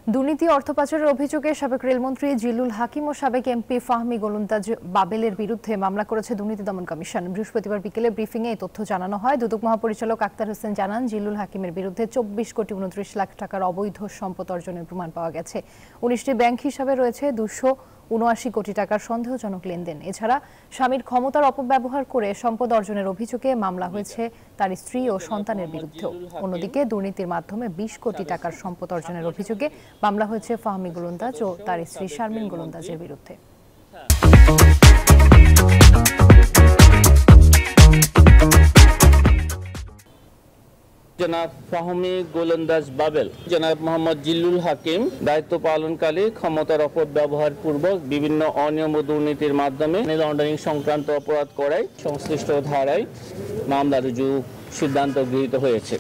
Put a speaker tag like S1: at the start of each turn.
S1: দুর্নীতি অর্থ পাচারের অভিযোগে সাবেক রেলমন্ত্রী জিল্লুল হাকিম ও সাবেক এমপি ফাহমি গোলন্দাজ বাবেলের বিরুদ্ধে মামলা করেছে দুর্নীতি দমন কমিশন। বৃহস্পতিবার বিকেলে ব্রিফিংয়ে এই তথ্য জানানো হয়। দুদক মহাপরিচালক আক্তার হোসেন জানান, জিল্লুল হাকিমের বিরুদ্ধে 24 কোটি 29 লাখ টাকার অবৈধ সম্পদ অর্জনের প্রমাণ পাওয়া গেছে। 19টি ব্যাংক হিসাবে রয়েছে 279 কোটি টাকার সন্দেহজনক লেনদেন। এছাড়া স্বামীর ক্ষমতার অপব্যবহার করে সম্পদ অর্জনের অভিযোগে মামলা হয়েছে তার স্ত্রী ও সন্তানের বিরুদ্ধেও। অন্যদিকে দুর্নীতির মাধ্যমে 20 কোটি টাকার সম্পদ অর্জনের অভিযোগে মামলা হয়েছে ফাহমি গোলন্দাজ ও তার স্ত্রী শারমিন গোলন্দাজের বিরুদ্ধে।
S2: জনাব ফাহমি গোলন্দাজ বাবেল, জনাব মোহাম্মদ জিল্লুল হাকিম দায়িত্ব পালনকালে ক্ষমতার অপব্যবহার পূর্বক বিভিন্ন অনিয়ম ও দুর্নীতির মাধ্যমে মানি লন্ডারিং সংক্রান্ত অপরাধ করায় সংশ্লিষ্ট ধারায় মামলা রুজু সিদ্ধান্ত গৃহীত হয়েছে।